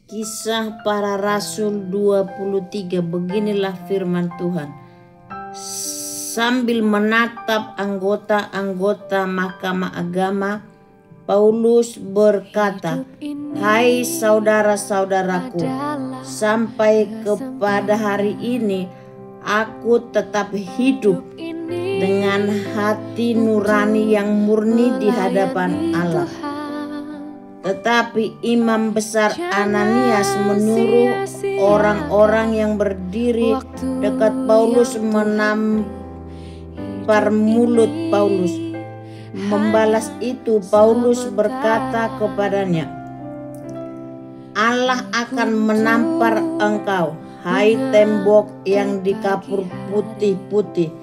Kisah Para Rasul 23. Beginilah firman Tuhan. Sambil menatap anggota-anggota mahkamah agama, Paulus berkata, "Hai saudara-saudaraku, sampai kepada hari ini aku tetap hidup dengan hati nurani yang murni di hadapan Allah." Tetapi Imam Besar Ananias menyuruh orang-orang yang berdiri dekat Paulus menampar mulut Paulus. Membalas itu, Paulus berkata kepadanya, "Allah akan menampar engkau, hai tembok yang dikapur putih-putih.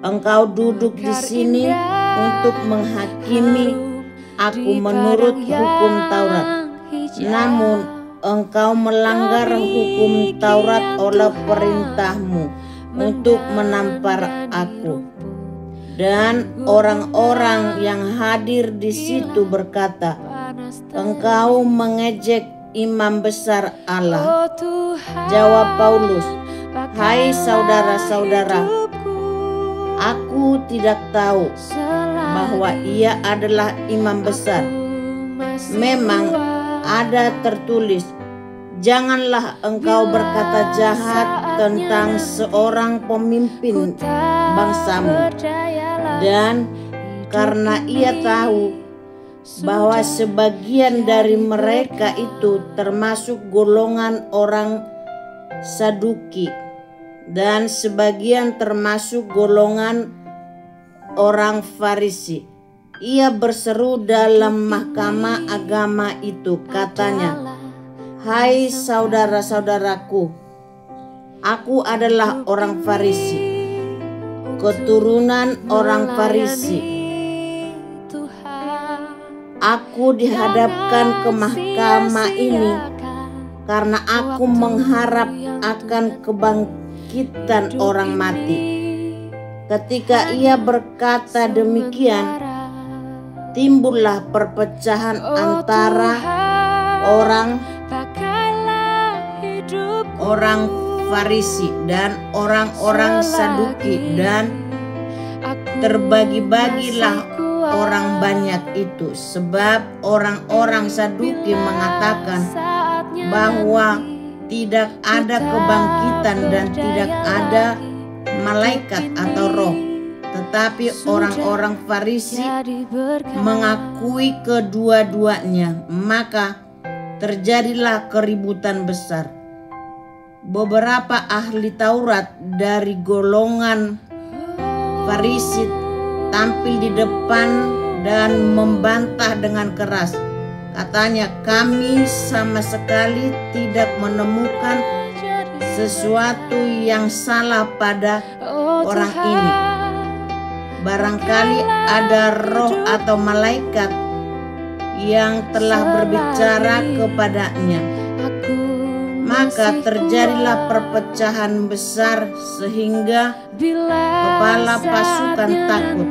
Engkau duduk di sini untuk menghakimi aku menurut hukum Taurat. Namun engkau melanggar hukum Taurat oleh perintahmu untuk menampar aku." Dan orang-orang yang hadir di situ berkata, "Engkau mengejek Imam Besar Allah." Jawab Paulus, "Hai saudara-saudara, aku tidak tahu bahwa ia adalah imam besar. Memang ada tertulis, janganlah engkau berkata jahat tentang seorang pemimpin bangsamu." Dan karena ia tahu bahwa sebagian dari mereka itu termasuk golongan orang Saduki dan sebagian termasuk golongan orang Farisi, ia berseru dalam mahkamah agama itu, katanya, "Hai saudara-saudaraku, aku adalah orang Farisi, keturunan orang Farisi. Aku dihadapkan ke mahkamah ini karena aku mengharap akan kebangkitan orang mati." Ketika ia berkata demikian, timbullah perpecahan antara orang Farisi dan orang-orang Saduki, dan terbagi-bagilah orang banyak itu, sebab orang-orang Saduki mengatakan bahwa tidak ada kebangkitan dan tidak ada malaikat atau roh. Tetapi orang-orang Farisi mengakui kedua-duanya. Maka terjadilah keributan besar. Beberapa ahli Taurat dari golongan Farisi tampil di depan dan membantah dengan keras. Katanya, "Kami sama sekali tidak menemukan sesuatu yang salah pada orang ini. Barangkali ada roh atau malaikat yang telah berbicara kepadanya." Maka terjadilah perpecahan besar sehingga kepala pasukan takut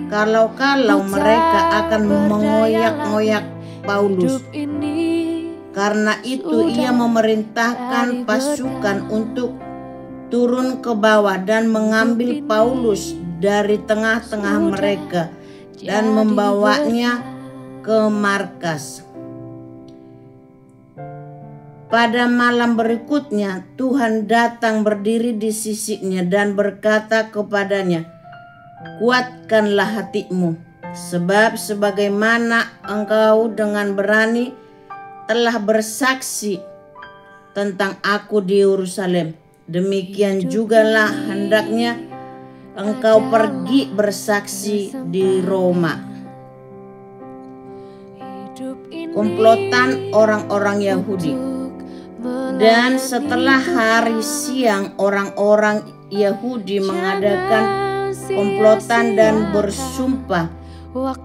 kalau mereka akan mengoyak-ngoyak Paulus. Karena itu ia memerintahkan pasukan untuk turun ke bawah dan mengambil Paulus dari tengah-tengah mereka dan membawanya ke markas. Pada malam berikutnya Tuhan datang berdiri di sisinya dan berkata kepadanya, "Kuatkanlah hatimu, sebab sebagaimana engkau dengan berani telah bersaksi tentang aku di Yerusalem, demikian jugalah hendaknya engkau pergi bersaksi di Roma." Komplotan orang-orang Yahudi. Dan setelah hari siang, orang-orang Yahudi mengadakan komplotan dan bersumpah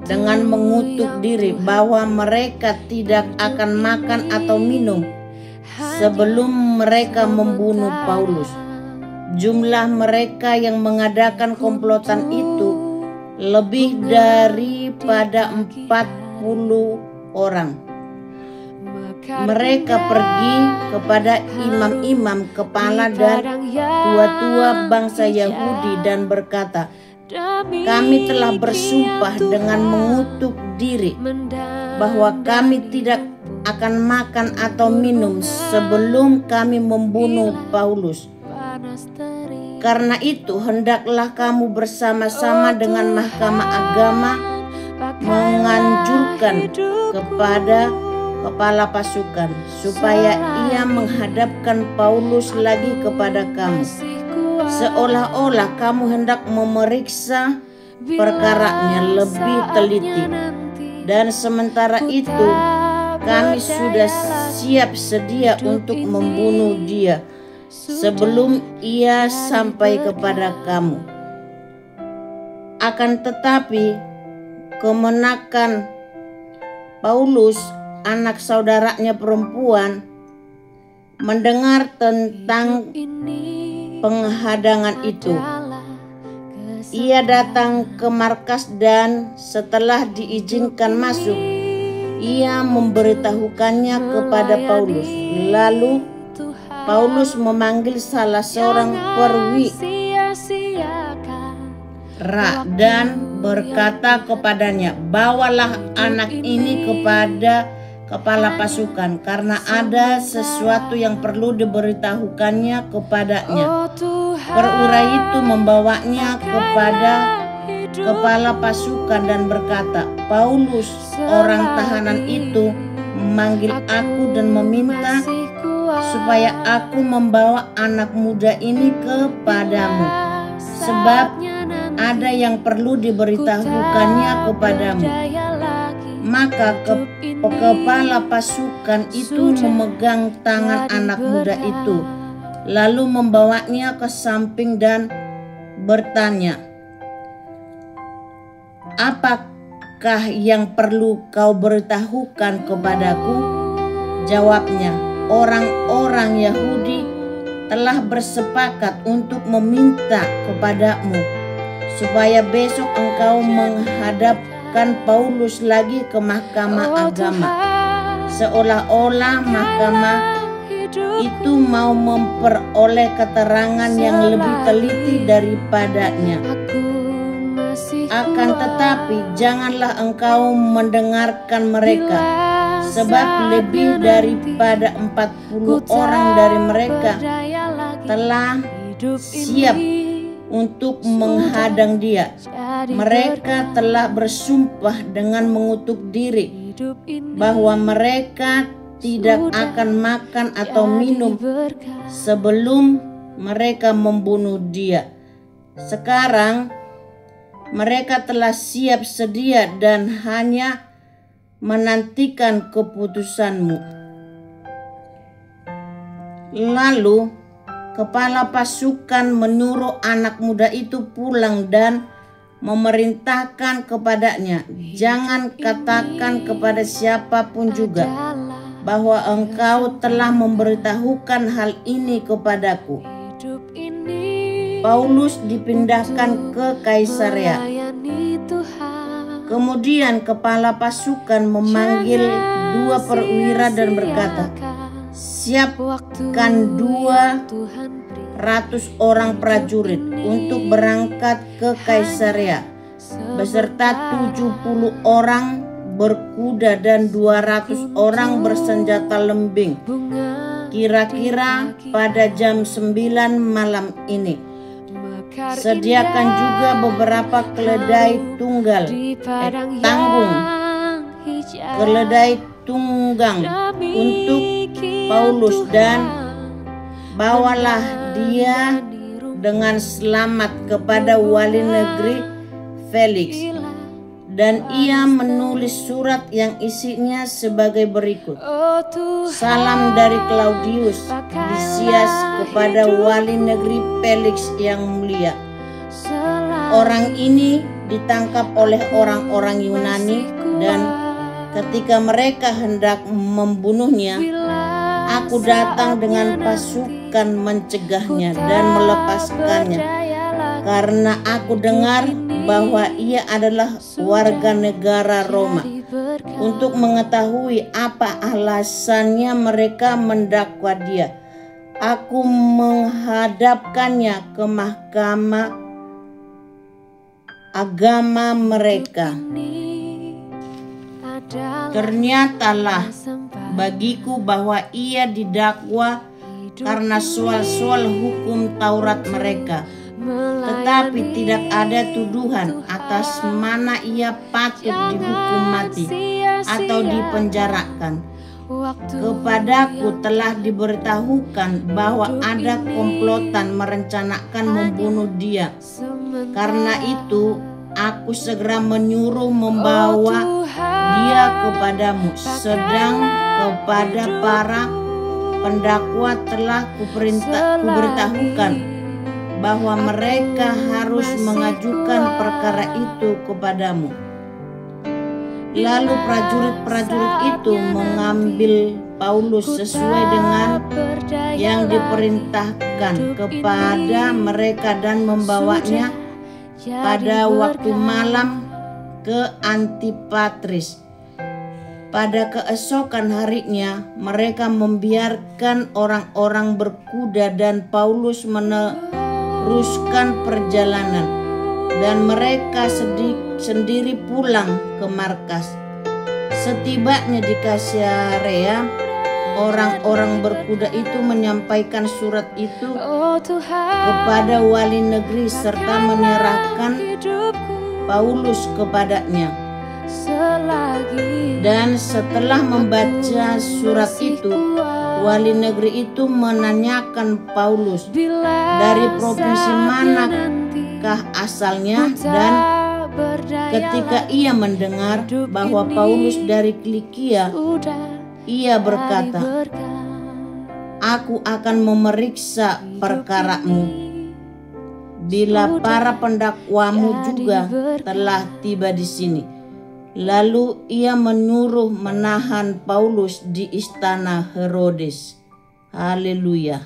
dengan mengutuk diri bahwa mereka tidak akan makan atau minum sebelum mereka membunuh Paulus. Jumlah mereka yang mengadakan komplotan itu lebih daripada 40 orang. mereka pergi kepada imam-imam kepala dan tua-tua bangsa Yahudi dan berkata, "Kami telah bersumpah dengan mengutuk diri bahwa kami tidak akan makan atau minum sebelum kami membunuh Paulus. Karena itu hendaklah kamu bersama-sama dengan Mahkamah Agama menganjurkan kepada kepala pasukan supaya ia menghadapkan Paulus lagi kepada kamu, seolah-olah kamu hendak memeriksa perkaranya lebih teliti. Dan sementara itu kami sudah siap sedia untuk membunuh dia sebelum ia sampai kepada kamu. Akan tetapi kemenakan Paulus, anak saudaranya perempuan, mendengar tentang penghadangan itu. Ia datang ke markas dan setelah diizinkan masuk, ia memberitahukannya kepada Paulus. Lalu Paulus memanggil salah seorang perwira dan berkata kepadanya, "Bawalah anak ini kepada kepala pasukan, karena ada sesuatu yang perlu diberitahukannya kepadanya." Perwira itu membawanya kepada kepala pasukan dan berkata, "Paulus, orang tahanan itu, memanggil aku dan meminta supaya aku membawa anak muda ini kepadamu, sebab ada yang perlu diberitahukannya kepadamu." Maka kepala pasukan itu memegang tangan anak muda itu, lalu membawanya ke samping dan bertanya, "Apakah yang perlu kau beritahukan kepadaku?" Jawabnya, "Orang-orang Yahudi telah bersepakat untuk meminta kepadamu supaya besok engkau menghadapkan Paulus lagi ke Mahkamah Agama, seolah-olah mahkamah itu mau memperoleh keterangan yang lebih teliti daripadanya. Akan tetapi janganlah engkau mendengarkan mereka, sebab lebih daripada 40 orang dari mereka telah siap untuk menghadang dia. Mereka telah bersumpah dengan mengutuk diri bahwa mereka tidak akan makan atau minum sebelum mereka membunuh dia. Sekarang mereka telah siap sedia dan hanya menantikan keputusanmu." Lalu kepala pasukan menyuruh anak muda itu pulang dan memerintahkan kepadanya, "Jangan katakan kepada siapapun juga bahwa engkau telah memberitahukan hal ini kepadaku." Paulus dipindahkan ke Kaisarea. Kemudian kepala pasukan memanggil 2 perwira dan berkata, "Siapkan 200 orang prajurit untuk berangkat ke Kaisarea beserta 70 orang berkuda dan 200 orang bersenjata lembing, kira-kira pada jam 9 malam ini. Sediakan juga beberapa keledai keledai tunggang untuk Paulus, dan bawalah dia dengan selamat kepada wali negeri Felix." Dan ia menulis surat yang isinya sebagai berikut: "Salam dari Claudius Lysias kepada wali negeri Felix yang mulia. Orang ini ditangkap oleh orang-orang Yunani, dan ketika mereka hendak membunuhnya, aku datang dengan pasukan mencegahnya dan melepaskannya, karena aku dengar bahwa ia adalah warga negara Roma. untuk mengetahui apa alasannya mereka mendakwa dia. Aku menghadapkannya ke mahkamah agama mereka. Ternyatalah bagiku bahwa ia didakwa karena soal-soal hukum Taurat mereka, tetapi tidak ada tuduhan atas mana ia patut dihukum mati atau dipenjarakan. Kepadaku telah diberitahukan bahwa ada komplotan merencanakan membunuh dia. Karena itu aku segera menyuruh membawa dia kepadamu, sedang kepada para pendakwa telah kuberitahukan bahwa mereka harus mengajukan perkara itu kepadamu. Lalu prajurit-prajurit itu mengambil Paulus sesuai dengan yang diperintahkan kepada mereka dan membawanya pada waktu malam ke Antipatris. Pada keesokan harinya mereka membiarkan orang-orang berkuda dan Paulus meneruskan perjalanan, dan mereka sendiri pulang ke markas. Setibanya di Kaisarea, orang-orang berkuda itu menyampaikan surat itu kepada wali negeri serta menyerahkan Paulus kepadanya. Dan setelah membaca surat itu, wali negeri itu menanyakan Paulus dari provinsi manakah asalnya, dan ketika ia mendengar bahwa Paulus dari Kilikia, ia berkata, "Aku akan memeriksa perkaramu bila para pendakwamu juga telah tiba di sini." Lalu ia menyuruh menahan Paulus di istana Herodes. Haleluya.